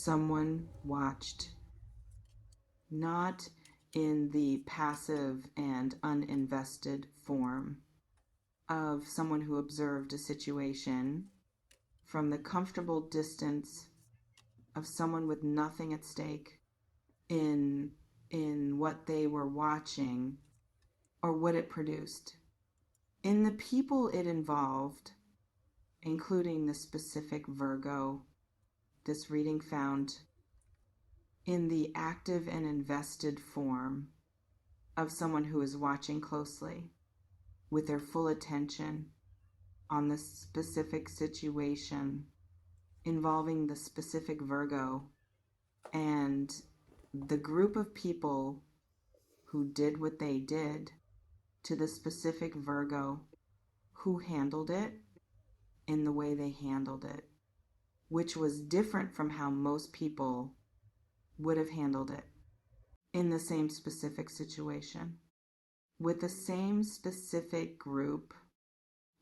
someone watched, not in the passive and uninvested form of someone who observed a situation from the comfortable distance of someone with nothing at stake in what they were watching or what it produced. In the people it involved, including the specific Virgo, this reading found in the active and invested form of someone who is watching closely with their full attention on the specific situation involving the specific Virgo and the group of people who did what they did to the specific Virgo who handled it in the way they handled it, which was different from how most people would have handled it in the same specific situation, with the same specific group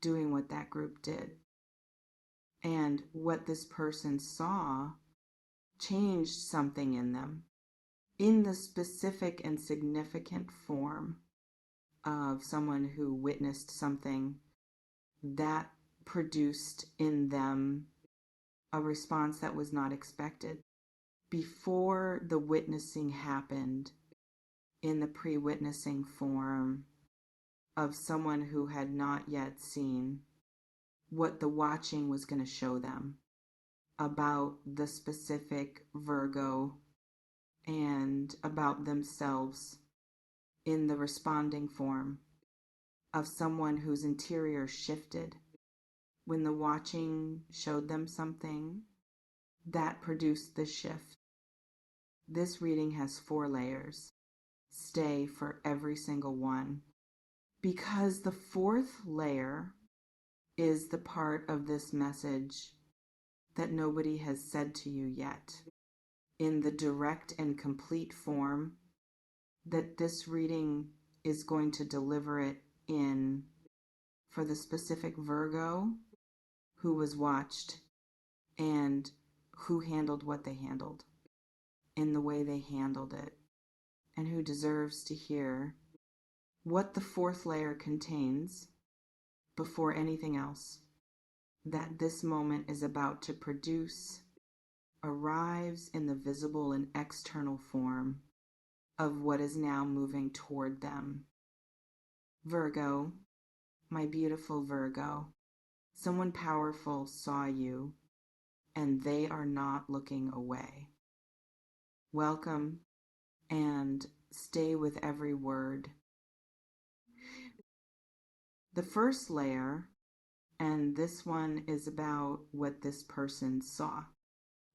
doing what that group did. And what this person saw changed something in them in the specific and significant form of someone who witnessed something that produced in them a response that was not expected. Before the witnessing happened, in the pre-witnessing form of someone who had not yet seen what the watching was going to show them about the specific Virgo and about themselves in the responding form of someone whose interior shifted when the watching showed them something that produced the shift. This reading has 4 layers. Stay for every single one, because the 4th layer is the part of this message that nobody has said to you yet in the direct and complete form that this reading is going to deliver it in for the specific Virgo who was watched and who handled what they handled in the way they handled it, and who deserves to hear what the 4th layer contains before anything else that this moment is about to produce arrives in the visible and external form of what is now moving toward them. Virgo, my beautiful Virgo, someone powerful saw you, and they are not looking away. Welcome, and stay with every word. The 1st layer, and this one is about what this person saw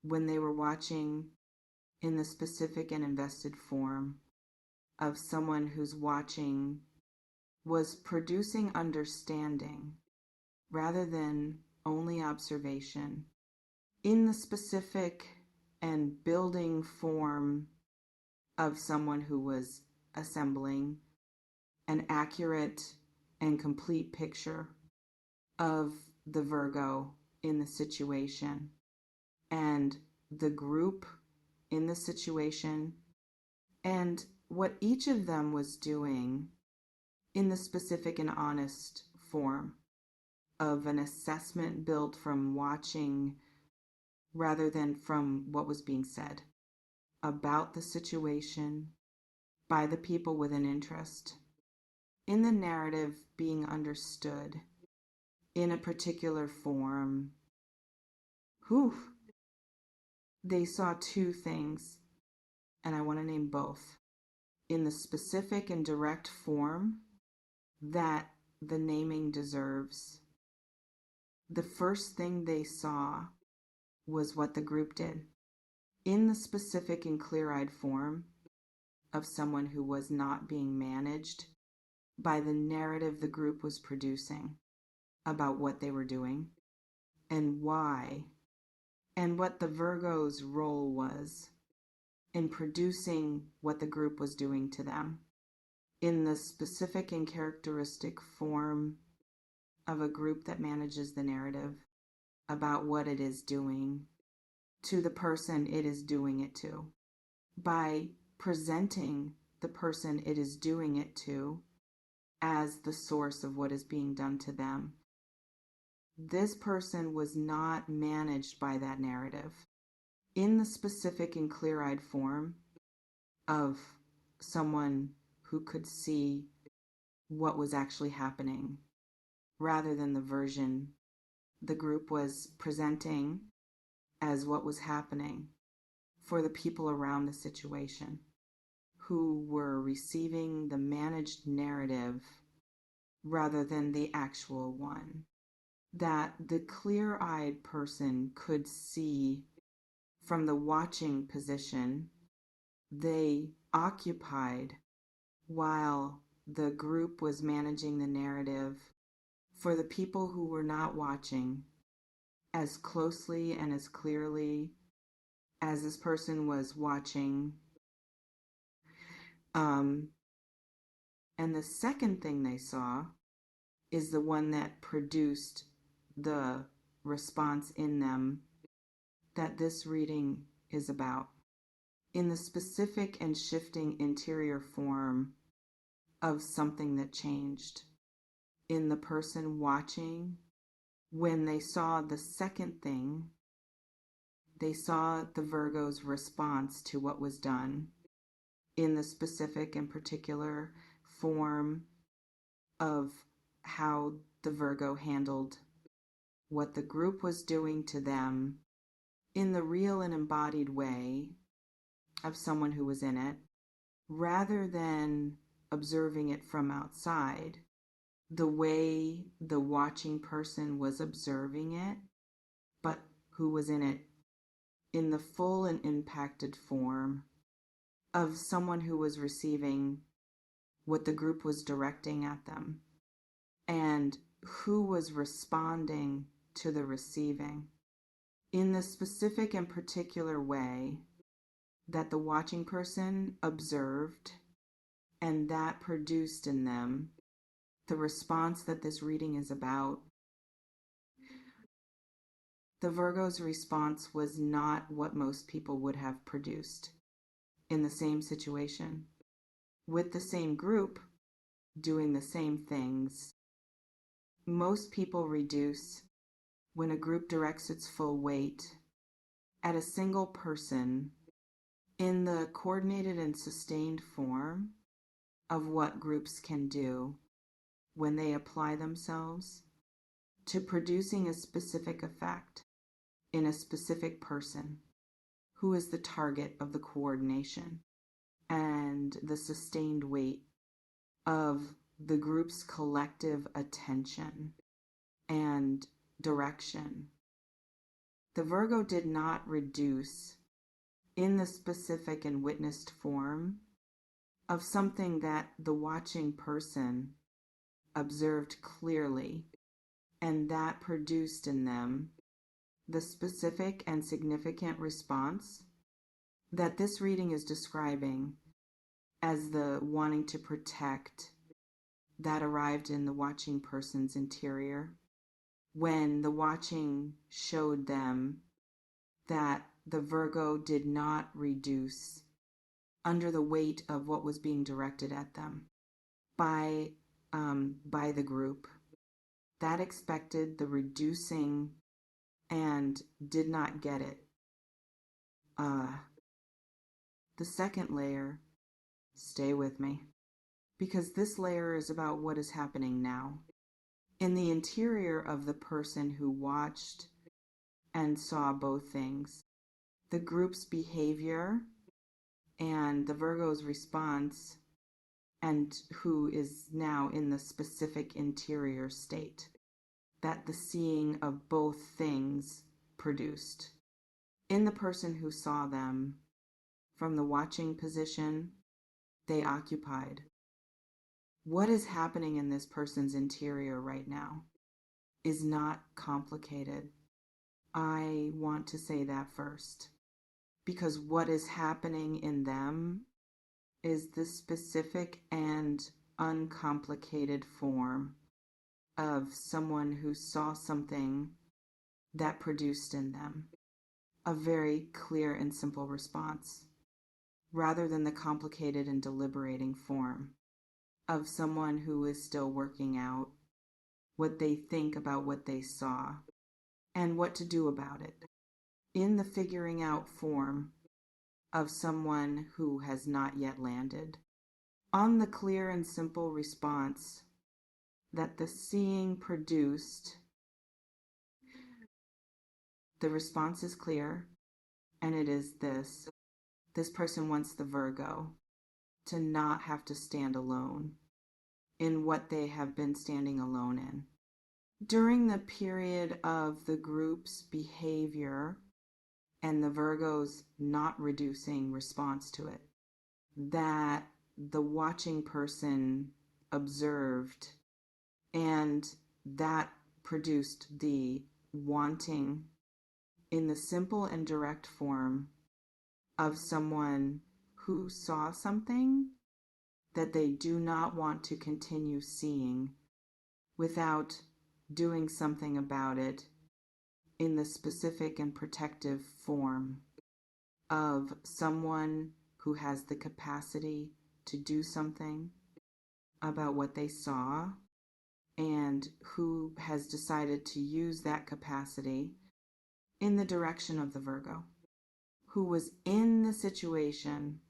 when they were watching in the specific and invested form of someone who's watching was producing understanding rather than only observation in the specific and building form of someone who was assembling an accurate and complete picture of the Virgo in the situation and the group in the situation and what each of them was doing in the specific and honest form of an assessment built from watching rather than from what was being said about the situation by the people with an interest in the narrative being understood in a particular form. Whew. They saw 2 things, and I want to name both, in the specific and direct form that the naming deserves. The first thing they saw was what the group did, in the specific and clear-eyed form of someone who was not being managed by the narrative the group was producing about what they were doing and why, and what the Virgo's role was in producing what the group was doing to them in the specific and characteristic form of a group that manages the narrative about what it is doing to the person it is doing it to. By presenting the person it is doing it to as the source of what is being done to them, this person was not managed by that narrative in the specific and clear-eyed form of someone who could see what was actually happening rather than the version the group was presenting as what was happening for the people around the situation who were receiving the managed narrative rather than the actual one. That the clear-eyed person could see from the watching position they occupied while the group was managing the narrative for the people who were not watching as closely and as clearly as this person was watching. And the second thing they saw is the one that produced the response in them that this reading is about. In the specific and shifting interior form of something that changed in the person watching, when they saw the second thing, they saw the Virgo's response to what was done in the specific and particular form of how the Virgo handled what the group was doing to them in the real and embodied way of someone who was in it, rather than observing it from outside, the way the watching person was observing it, but who was in it in the full and impacted form of someone who was receiving what the group was directing at them and who was responding to the receiving in the specific and particular way that the watching person observed, and that produced in them the response that this reading is about. The Virgo's response was not what most people would have produced in the same situation, with the same group doing the same things. Most people reduce when a group directs its full weight at a single person in the coordinated and sustained form of what groups can do when they apply themselves to producing a specific effect in a specific person who is the target of the coordination and the sustained weight of the group's collective attention and direction. The Virgo did not reduce in the specific and witnessed form of something that the watching person observed clearly, and that produced in them the specific and significant response that this reading is describing as the wanting to protect that arrived in the watching person's interior when the watching showed them that the Virgo did not reduce under the weight of what was being directed at them by the group. That expected the reducing and did not get it. The second layer, stay with me, because this layer is about what is happening now. In the interior of the person who watched and saw both things, the group's behavior and the Virgo's response, and who is now in the specific interior state that the seeing of both things produced. In the person who saw them from the watching position they occupied, what is happening in this person's interior right now is not complicated. I want to say that first, because what is happening in them is the specific and uncomplicated form of someone who saw something that produced in them a very clear and simple response, rather than the complicated and deliberating form of someone who is still working out what they think about what they saw and what to do about it, in the figuring out form of someone who has not yet landed on the clear and simple response that the seeing produced. The response is clear, and it is this. This person wants the Virgo to not have to stand alone in what they have been standing alone in. During the period of the group's behavior and the Virgo's not reducing response to it, that the watching person observed, and that produced the wanting in the simple and direct form of someone who saw something that they do not want to continue seeing without doing something about it in the specific and protective form of someone who has the capacity to do something about what they saw and who has decided to use that capacity in the direction of the Virgo, who was in the situation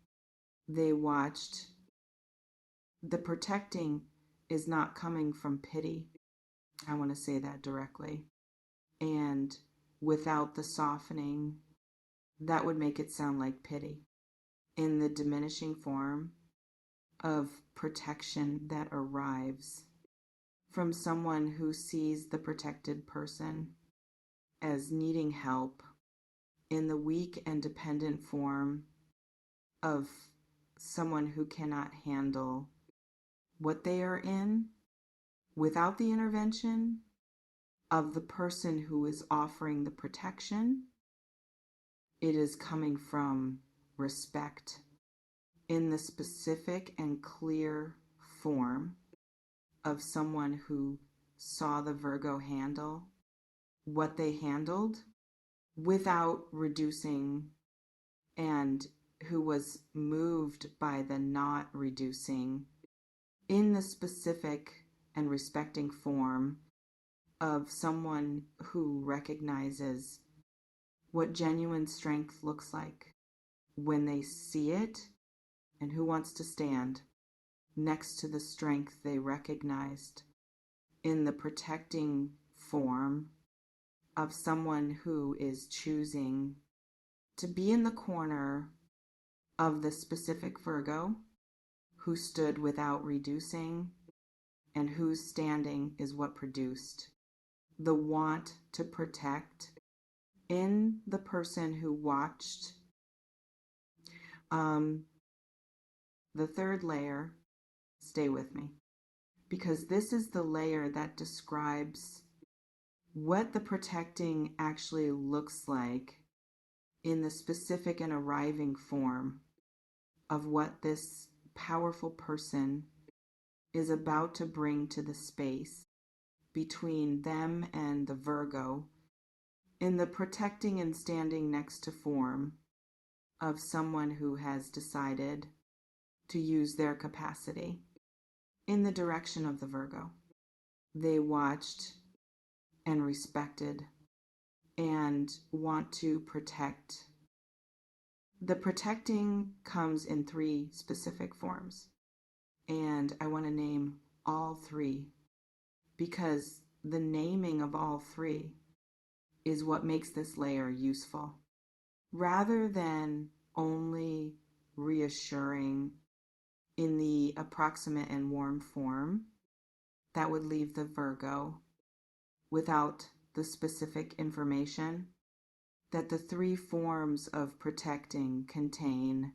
they watched. The protecting is not coming from pity. I want to say that directly. And without the softening, that would make it sound like pity. In the diminishing form of protection that arrives from someone who sees the protected person as needing help, in the weak and dependent form of someone who cannot handle what they are in without the intervention of the person who is offering the protection. It is coming from respect in the specific and clear form of someone who saw the Virgo handle what they handled without reducing, and who was moved by the not reducing in the specific and respecting form of someone who recognizes what genuine strength looks like when they see it, and who wants to stand next to the strength they recognized in the protecting form of someone who is choosing to be in the corner of the specific Virgo who stood without reducing, and whose standing is what produced the want to protect in the person who watched. The third layer, stay with me, because this is the layer that describes what the protecting actually looks like in the specific and arriving form of what this powerful person is about to bring to the space between them and the Virgo, in the protecting and standing next to form of someone who has decided to use their capacity in the direction of the Virgo. They watched and respected and want to protect. The protecting comes in three specific forms, and I want to name all three because the naming of all three is what makes this layer useful, rather than only reassuring in the approximate and warm form that would leave the Virgo without the specific information that the three forms of protecting contain.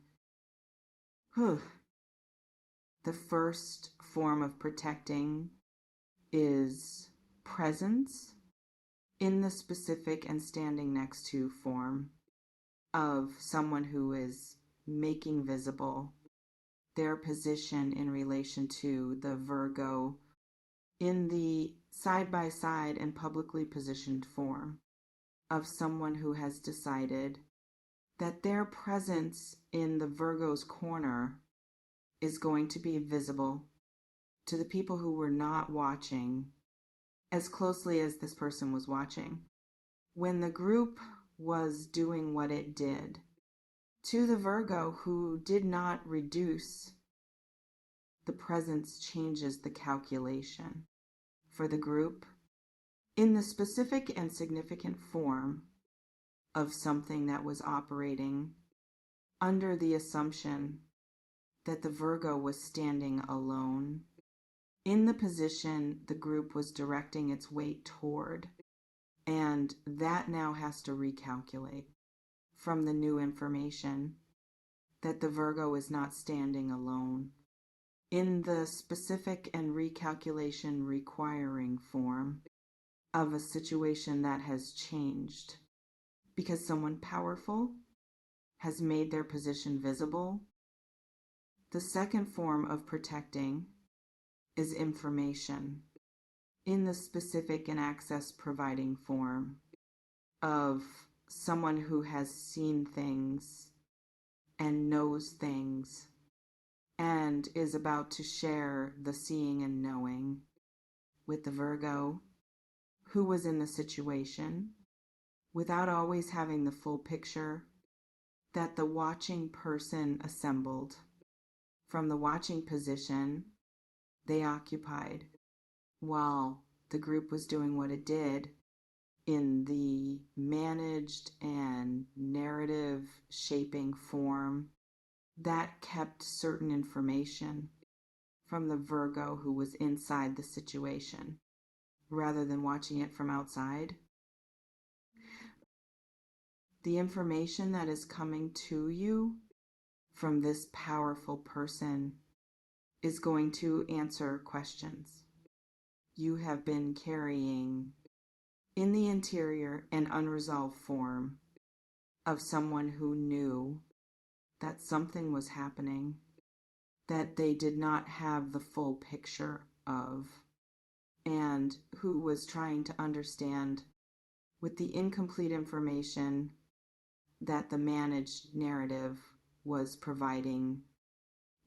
The first form of protecting is presence in the specific and standing next to form of someone who is making visible their position in relation to the Virgo in the side-by-side and publicly positioned form of someone who has decided that their presence in the Virgo's corner is going to be visible to the people who were not watching as closely as this person was watching. When the group was doing what it did, to the Virgo who did not reduce, the presence changes the calculation. For the group, in the specific and significant form of something that was operating under the assumption that the Virgo was standing alone, in the position the group was directing its weight toward, and that now has to recalculate from the new information that the Virgo is not standing alone. In the specific and recalculation requiring form of a situation that has changed because someone powerful has made their position visible. The second form of protecting is information in the specific and access providing form of someone who has seen things and knows things and is about to share the seeing and knowing with the Virgo who was in the situation without always having the full picture that the watching person assembled. From the watching position they occupied while the group was doing what it did in the managed and narrative shaping form that kept certain information from the Virgo who was inside the situation rather than watching it from outside. The information that is coming to you from this powerful person is going to answer questions you have been carrying in the interior and unresolved form of someone who knew that something was happening that they did not have the full picture of, and who was trying to understand with the incomplete information that the managed narrative was providing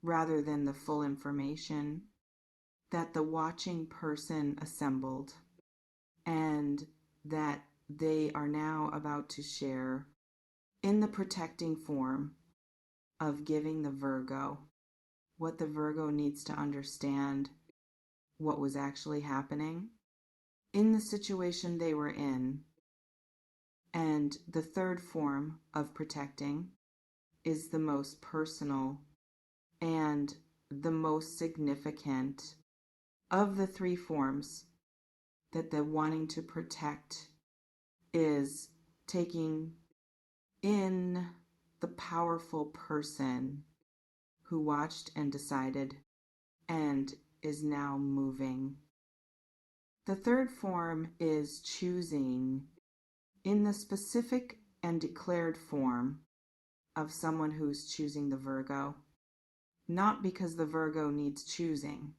rather than the full information that the watching person assembled and that they are now about to share in the protecting form of giving the Virgo what the Virgo needs to understand what was actually happening in the situation they were in. And the third form of protecting is the most personal and the most significant of the three forms that the wanting to protect is taking in the powerful person who watched and decided and is now moving. The third form is choosing in the specific and declared form of someone who's choosing the Virgo, not because the Virgo needs choosing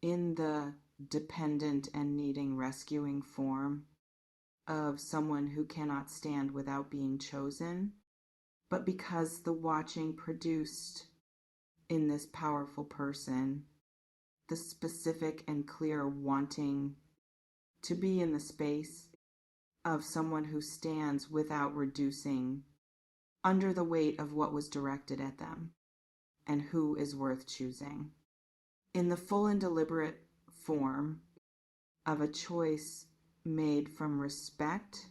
in the dependent and needing rescuing form of someone who cannot stand without being chosen, but because the watching produced in this powerful person the specific and clear wanting to be in the space of someone who stands without reducing under the weight of what was directed at them and who is worth choosing. In the full and deliberate form of a choice made from respect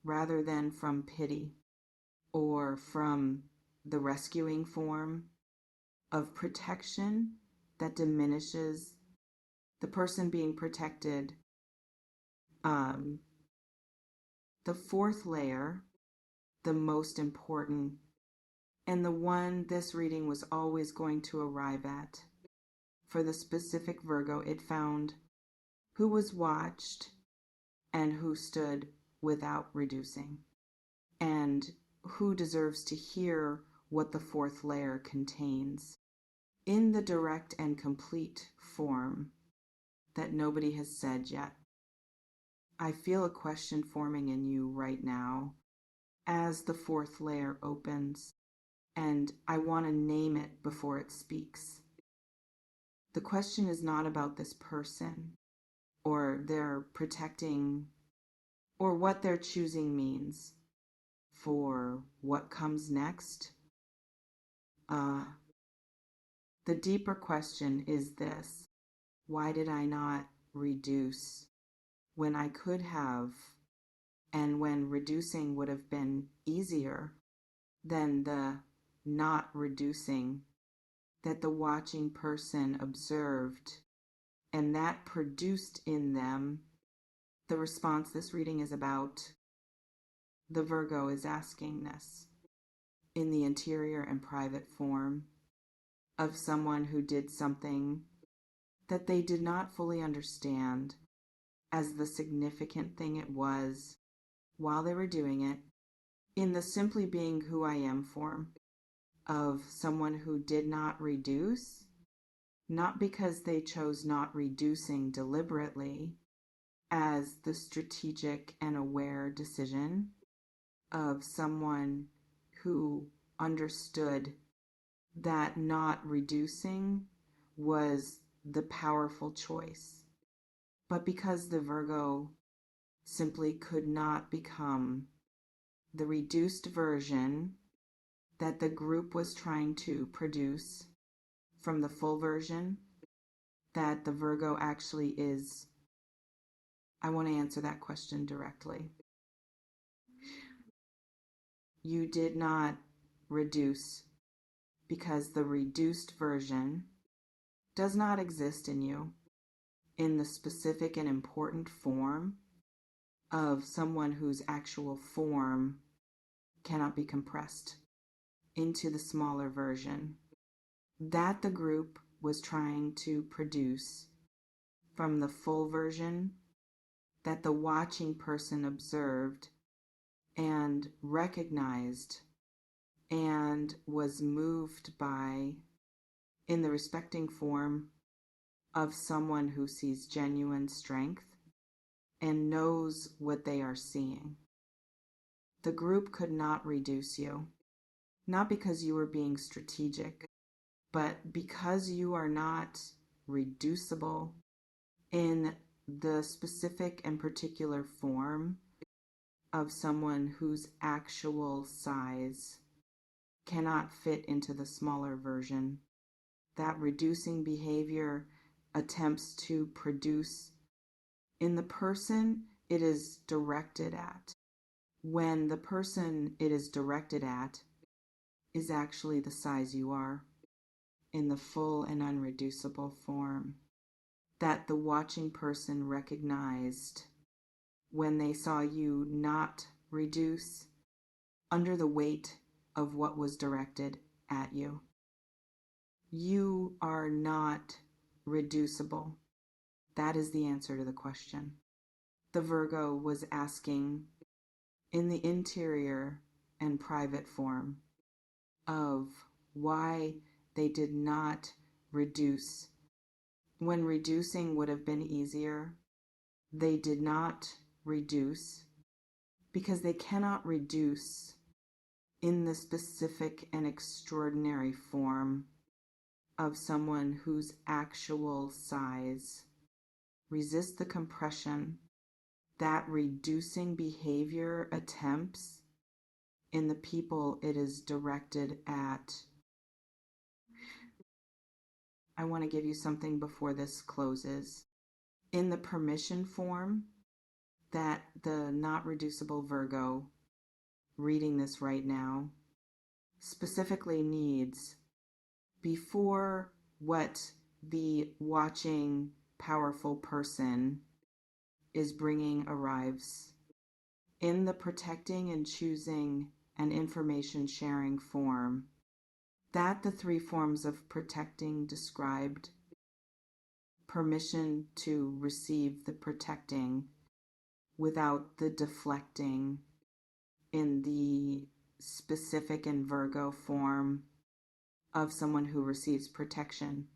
rather than from pity, or from the rescuing form of protection that diminishes the person being protected. The fourth layer, the most important, and the one this reading was always going to arrive at, for the specific Virgo, it found who was watched and who stood without reducing, and who deserves to hear what the fourth layer contains in the direct and complete form that nobody has said yet. I feel a question forming in you right now as the fourth layer opens, and I want to name it before it speaks. The question is not about this person or their protecting or what their choosing means for what comes next. The deeper question is this: why did I not reduce when I could have, and when reducing would have been easier than the not reducing that the watching person observed, and that produced in them the response this reading is about? The Virgo is asking this in the interior and private form of someone who did something that they did not fully understand as the significant thing it was while they were doing it, in the simply being who I am form of someone who did not reduce, not because they chose not reducing deliberately as the strategic and aware decision of someone who understood that not reducing was the powerful choice, but because the Virgo simply could not become the reduced version that the group was trying to produce from the full version that the Virgo actually is. I want to answer that question directly. You did not reduce because the reduced version does not exist in you in the specific and important form of someone whose actual form cannot be compressed into the smaller version that the group was trying to produce from the full version that the watching person observed and recognized and was moved by in the respecting form of someone who sees genuine strength and knows what they are seeing. The group could not reduce you, not because you were being strategic, but because you are not reducible in the specific and particular form of someone whose actual size cannot fit into the smaller version. That reducing behavior attempts to produce in the person it is directed at, when the person it is directed at is actually the size you are in the full and unreducible form that the watching person recognized when they saw you not reduce under the weight of what was directed at you. You are not reducible. That is the answer to the question. The Virgo was asking in the interior and private form of why they did not reduce. When reducing would have been easier, they did not reduce because they cannot reduce in the specific and extraordinary form of someone whose actual size resists the compression that reducing behavior attempts in the people it is directed at. I want to give you something before this closes. In the permission form that the not reducible Virgo reading this right now specifically needs before what the watching powerful person is bringing arrives, in the protecting and choosing and information sharing form that the three forms of protecting described: permission to receive the protecting without the deflecting in the specific and Virgo form of someone who receives protection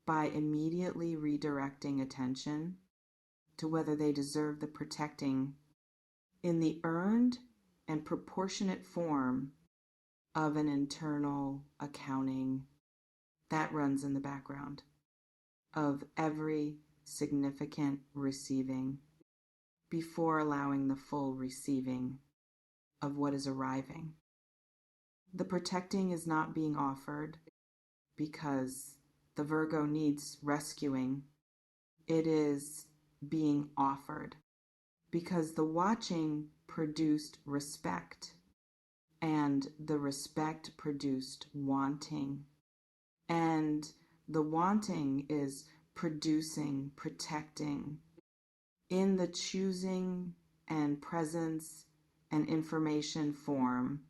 by immediately redirecting attention to whether they deserve the protecting in the earned and proportionate form of an internal accounting that runs in the background of every significant receiving before allowing the full receiving of what is arriving. The protecting is not being offered because the Virgo needs rescuing. It is being offered because the watching produced respect, and the respect produced wanting, and the wanting is producing protecting in the choosing and presence and information form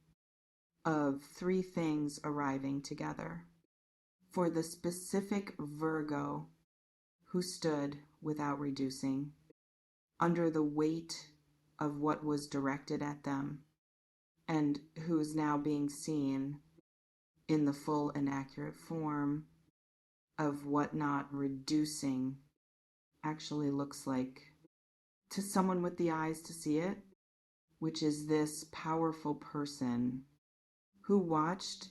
of three things arriving together. For the specific Virgo who stood without reducing under the weight of what was directed at them and who is now being seen in the full and accurate form of what not reducing actually looks like to someone with the eyes to see it, which is this powerful person who watched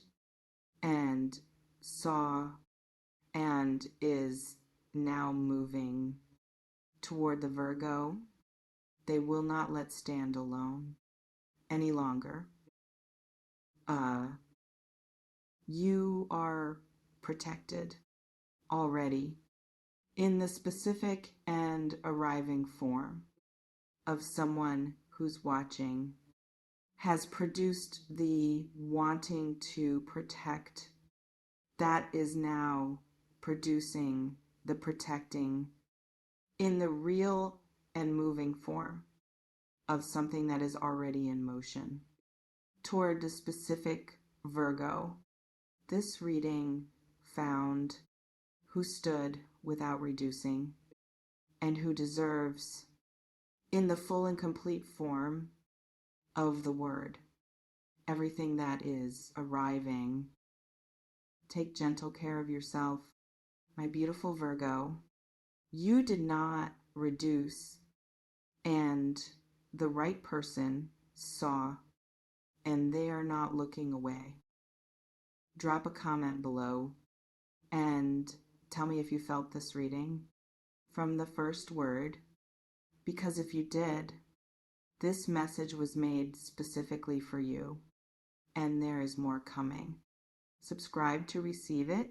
and saw and is now moving toward the Virgo they will not let stand alone any longer. You are protected already in the specific and arriving form of someone who's watching has produced the wanting to protect that is now producing the protecting in the real and moving form of something that is already in motion toward the specific Virgo. This reading found who stood without reducing and who deserves in the full and complete form of the word everything that is arriving. Take gentle care of yourself, my beautiful Virgo. You did not reduce, and the right person saw, and they are not looking away. Drop a comment below and tell me if you felt this reading from the first word, because if you did, this message was made specifically for you, and there is more coming. Subscribe to receive it,